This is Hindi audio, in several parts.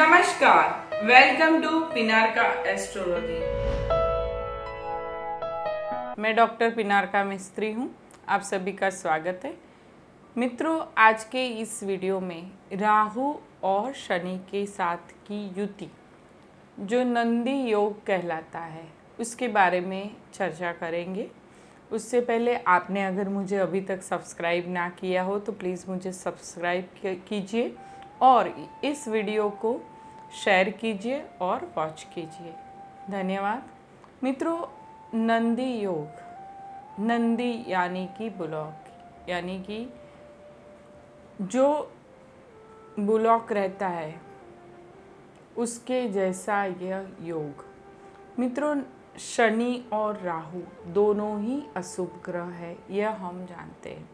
नमस्कार, वेलकम टू पिनारका एस्ट्रोलॉजी। मैं डॉक्टर पिनारका मिस्त्री हूँ। आप सभी का स्वागत है। मित्रों, आज के इस वीडियो में राहु और शनि के साथ की युति जो नंदी योग कहलाता है उसके बारे में चर्चा करेंगे। उससे पहले आपने अगर मुझे अभी तक सब्सक्राइब ना किया हो तो प्लीज़ मुझे सब्सक्राइब कीजिए और इस वीडियो को शेयर कीजिए और वॉच कीजिए। धन्यवाद। मित्रों, नंदी योग, नंदी यानी कि बुलॉक, यानी कि जो बुलॉक रहता है उसके जैसा यह योग। मित्रों, शनि और राहु दोनों ही अशुभ ग्रह है, यह हम जानते हैं।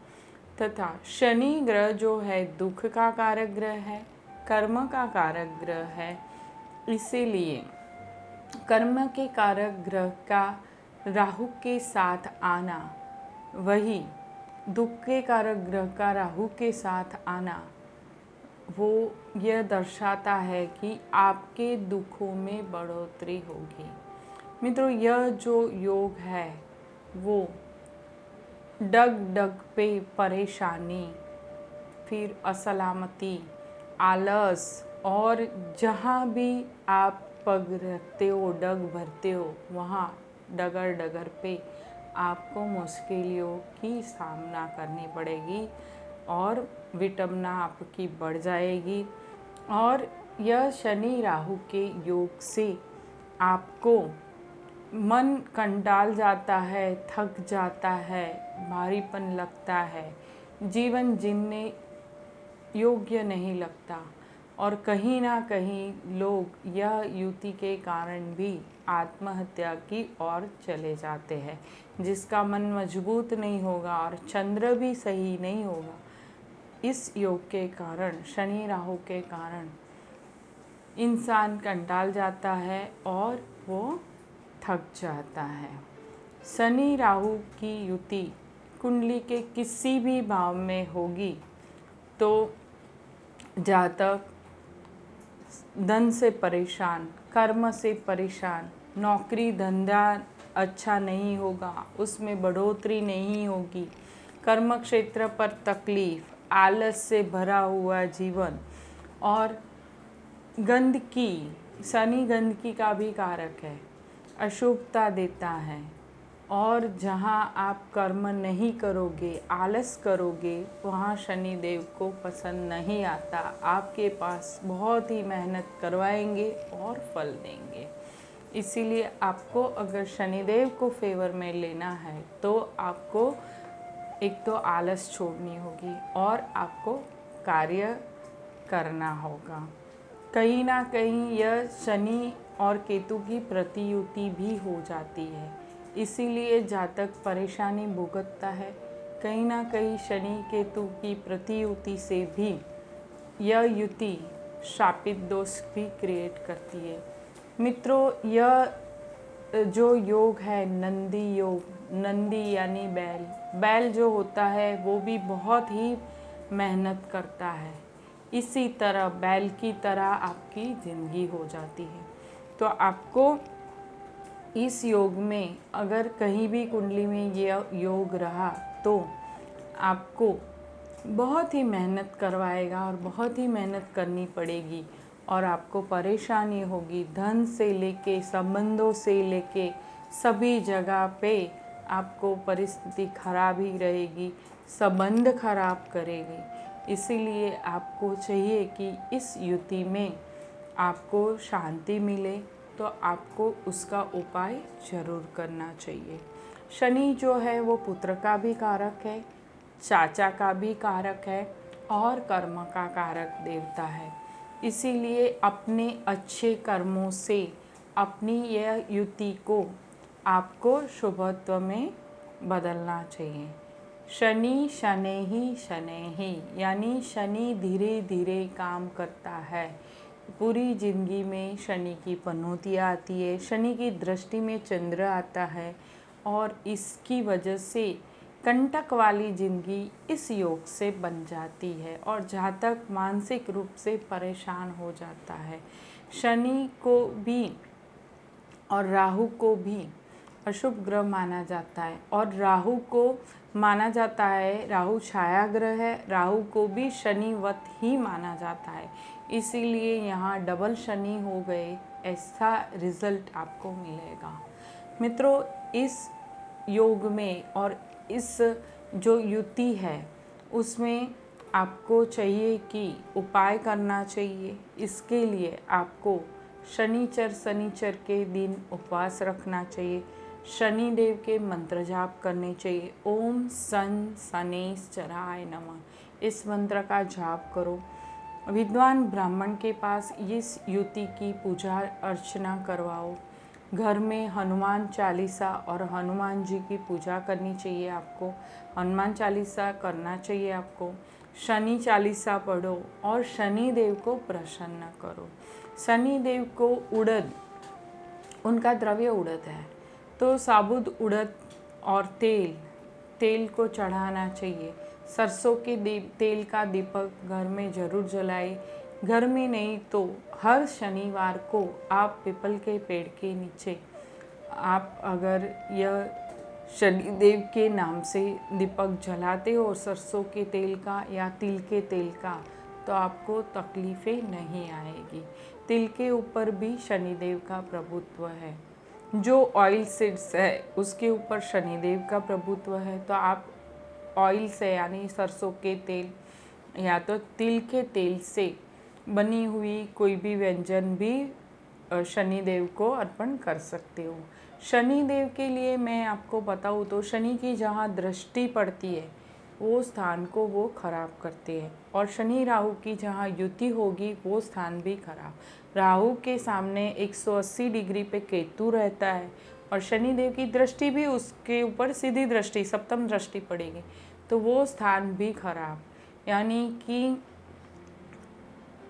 तथा शनि ग्रह जो है दुख का कारक ग्रह है, कर्म का कारक ग्रह है। इसीलिए कर्म के कारक ग्रह का राहु के साथ आना, वही दुख के कारक ग्रह का राहु के साथ आना, वो यह दर्शाता है कि आपके दुखों में बढ़ोतरी होगी। मित्रों, यह जो योग है वो डग डग पे परेशानी, फिर असलामती, आलस और जहाँ भी आप पग रखते हो, डग भरते हो, वहाँ डगर डगर पे आपको मुश्किलों की सामना करनी पड़ेगी और विटंबना आपकी बढ़ जाएगी। और यह शनि राहु के योग से आपको मन कंटाल जाता है, थक जाता है, भारीपन लगता है, जीवन जीने योग्य नहीं लगता और कहीं ना कहीं लोग यह युति के कारण भी आत्महत्या की ओर चले जाते हैं, जिसका मन मजबूत नहीं होगा और चंद्र भी सही नहीं होगा। इस योग के कारण, शनि राहु के कारण इंसान कंटाल जाता है और वो थक जाता है। शनि राहु की युति कुंडली के किसी भी भाव में होगी तो जातक धन से परेशान, कर्म से परेशान, नौकरी धंधा अच्छा नहीं होगा, उसमें बढ़ोतरी नहीं होगी, कर्म क्षेत्र पर तकलीफ, आलस से भरा हुआ जीवन और गंदगी। शनि गंदगी का भी कारक है, अशुभता देता है और जहाँ आप कर्म नहीं करोगे, आलस करोगे, वहाँ शनि देव को पसंद नहीं आता। आपके पास बहुत ही मेहनत करवाएंगे और फल देंगे। इसीलिए आपको अगर शनिदेव को फेवर में लेना है तो आपको एक तो आलस छोड़नी होगी और आपको कार्य करना होगा। कहीं ना कहीं यह शनि और केतु की प्रतियुति भी हो जाती है, इसीलिए जातक परेशानी भुगतता है। कहीं ना कहीं शनि केतु की प्रतियुति से भी यह युति शापित दोष भी क्रिएट करती है। मित्रों, यह जो योग है नंदी योग, नंदी यानी बैल, बैल जो होता है वो भी बहुत ही मेहनत करता है। इसी तरह बैल की तरह आपकी ज़िंदगी हो जाती है। तो आपको इस योग में अगर कहीं भी कुंडली में यह योग रहा तो आपको बहुत ही मेहनत करवाएगा और बहुत ही मेहनत करनी पड़ेगी और आपको परेशानी होगी। धन से लेके, संबंधों से लेके सभी जगह पे आपको परिस्थिति खराब ही रहेगी, संबंध खराब करेगी। इसीलिए आपको चाहिए कि इस युति में आपको शांति मिले तो आपको उसका उपाय जरूर करना चाहिए। शनि जो है वो पुत्र का भी कारक है, चाचा का भी कारक है और कर्म का कारक देवता है। इसीलिए अपने अच्छे कर्मों से अपनी यह युति को आपको शुभत्व में बदलना चाहिए। शनि शनै ही यानी शनि धीरे धीरे काम करता है। पूरी जिंदगी में शनि की पनौती आती है, शनि की दृष्टि में चंद्र आता है और इसकी वजह से कंटक वाली जिंदगी इस योग से बन जाती है। और जातक मानसिक रूप से परेशान हो जाता है। शनि को भी और राहु को भी अशुभ ग्रह माना जाता है, और राहु को माना जाता है, राहु छाया ग्रह है, राहु को भी शनिवत ही माना जाता है। इसीलिए यहाँ डबल शनि हो गए, ऐसा रिजल्ट आपको मिलेगा। मित्रों, इस योग में और इस जो युति है उसमें आपको चाहिए कि उपाय करना चाहिए। इसके लिए आपको शनिचर के दिन उपवास रखना चाहिए, शनिदेव के मंत्र जाप करने चाहिए। ओम सन शनैश्चराय नमः, इस मंत्र का जाप करो। विद्वान ब्राह्मण के पास इस युति की पूजा अर्चना करवाओ। घर में हनुमान चालीसा और हनुमान जी की पूजा करनी चाहिए आपको। हनुमान चालीसा करना चाहिए आपको। शनि चालीसा पढ़ो और शनि देव को प्रसन्न करो। शनि देव को उड़द, उनका द्रव्य उड़द है, तो साबुत उड़द और तेल को चढ़ाना चाहिए। सरसों के तेल का दीपक घर में ज़रूर जलाए। घर में नहीं तो हर शनिवार को आप पीपल के पेड़ के नीचे आप अगर यह शनिदेव के नाम से दीपक जलाते हो, सरसों के तेल का या तिल के तेल का, तो आपको तकलीफ़ें नहीं आएगी। तिल के ऊपर भी शनिदेव का प्रभुत्व है। जो ऑयल सीड्स है उसके ऊपर शनिदेव का प्रभुत्व है। तो आप ऑयल से यानी सरसों के तेल या तो तिल के तेल से बनी हुई कोई भी व्यंजन भी शनिदेव को अर्पण कर सकते हो। शनिदेव के लिए मैं आपको बताऊँ तो शनि की जहाँ दृष्टि पड़ती है वो स्थान को वो खराब करते हैं, और शनि राहु की जहाँ युति होगी वो स्थान भी खराब। राहु के सामने 180 डिग्री पे केतु रहता है, और शनिदेव की दृष्टि भी उसके ऊपर सीधी दृष्टि, सप्तम दृष्टि पड़ेगी, तो वो स्थान भी खराब। यानी कि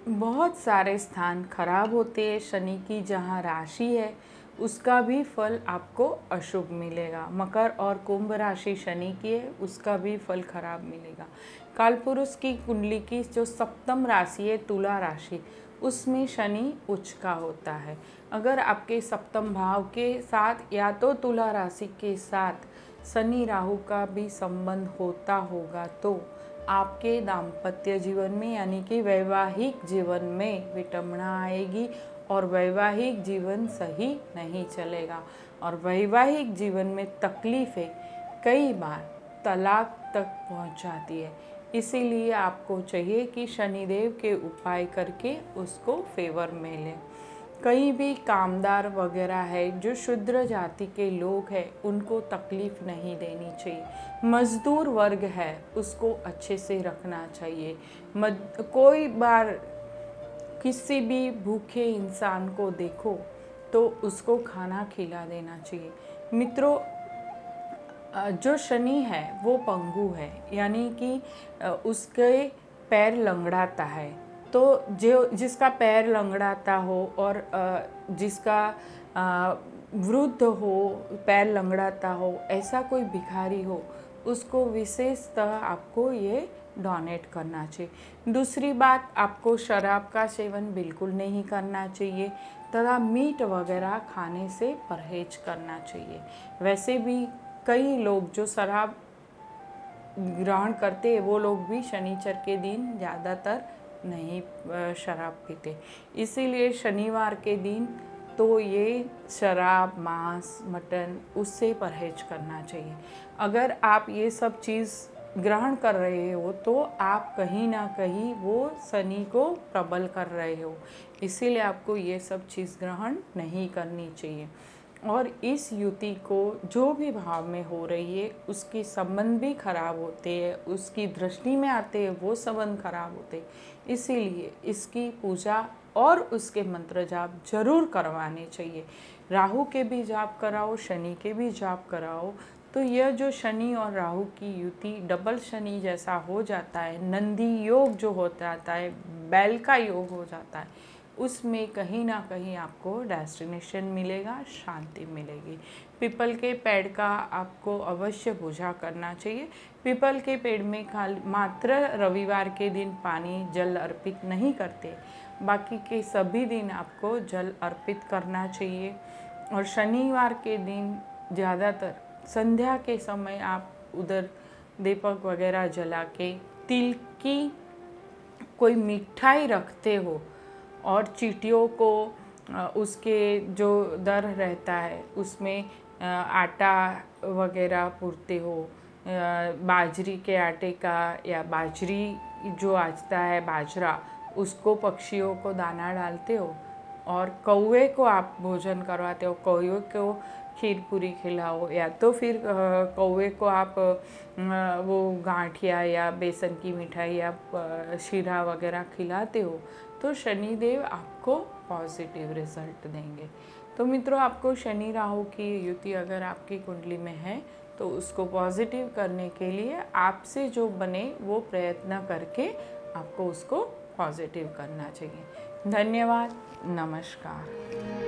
बहुत सारे स्थान खराब होते हैं। शनि की जहाँ राशि है उसका भी फल आपको अशुभ मिलेगा। मकर और कुंभ राशि शनि की है, उसका भी फल खराब मिलेगा। कालपुरुष की कुंडली की जो सप्तम राशि है तुला राशि, उसमें शनि उच्च का होता है। अगर आपके सप्तम भाव के साथ या तो तुला राशि के साथ शनि राहु का भी संबंध होता होगा तो आपके दाम्पत्य जीवन में यानी कि वैवाहिक जीवन में विटंबना आएगी, और वैवाहिक जीवन सही नहीं चलेगा, और वैवाहिक जीवन में तकलीफ़ें कई बार तलाक तक पहुंच जाती है। इसीलिए आपको चाहिए कि शनिदेव के उपाय करके उसको फेवर मिले। कहीं भी कामदार वगैरह है जो शूद्र जाति के लोग हैं उनको तकलीफ़ नहीं देनी चाहिए। मजदूर वर्ग है उसको अच्छे से रखना चाहिए। कोई बार किसी भी भूखे इंसान को देखो तो उसको खाना खिला देना चाहिए। मित्रों, जो शनि है वो पंगु है, यानी कि उसके पैर लंगड़ाता है। तो जो जिसका पैर लंगड़ाता हो और जिसका वृद्ध हो, पैर लंगड़ाता हो, ऐसा कोई भिखारी हो, उसको विशेषतः आपको ये डोनेट करना चाहिए। दूसरी बात, आपको शराब का सेवन बिल्कुल नहीं करना चाहिए तथा मीट वगैरह खाने से परहेज करना चाहिए। वैसे भी कई लोग जो शराब ग्रहण करते हैं वो लोग भी शनिचर के दिन ज़्यादातर नहीं शराब पीते। इसीलिए शनिवार के दिन तो ये शराब, मांस, मटन उससे परहेज करना चाहिए। अगर आप ये सब चीज़ ग्रहण कर रहे हो तो आप कहीं ना कहीं वो शनि को प्रबल कर रहे हो। इसीलिए आपको ये सब चीज़ ग्रहण नहीं करनी चाहिए। और इस युति को जो भी भाव में हो रही है उसके संबंध भी खराब होते हैं, उसकी दृष्टि में आते हैं वो संबंध खराब होते हैं। इसीलिए इसकी पूजा और उसके मंत्र जाप जरूर करवाने चाहिए। राहु के भी जाप कराओ, शनि के भी जाप कराओ, तो यह जो शनि और राहु की युति डबल शनि जैसा हो जाता है, नंदी योग जो हो जाता है, बैल का योग हो जाता है, उसमें कहीं ना कहीं आपको डेस्टिनेशन मिलेगा, शांति मिलेगी। पीपल के पेड़ का आपको अवश्य पूजा करना चाहिए। पीपल के पेड़ में खाली मात्र रविवार के दिन पानी जल अर्पित नहीं करते, बाकी के सभी दिन आपको जल अर्पित करना चाहिए। और शनिवार के दिन ज़्यादातर संध्या के समय आप उधर दीपक वगैरह जला के तिल की कोई मिठाई रखते हो और चींटियों को उसके जो दर रहता है उसमें आटा वगैरह पूरते हो, बाजरी के आटे का या बाजरी जो आजता है बाजरा, उसको पक्षियों को दाना डालते हो और कौवे को आप भोजन करवाते हो, कौवे को खीर पूरी खिलाओ या तो फिर कौवे को आप वो गांठिया या बेसन की मिठाई या शीरा वगैरह खिलाते हो, तो शनिदेव आपको पॉजिटिव रिजल्ट देंगे। तो मित्रों, आपको शनि राहु की युति अगर आपकी कुंडली में है तो उसको पॉजिटिव करने के लिए आपसे जो बने वो प्रयत्न करके आपको उसको पॉजिटिव करना चाहिए। धन्यवाद, नमस्कार।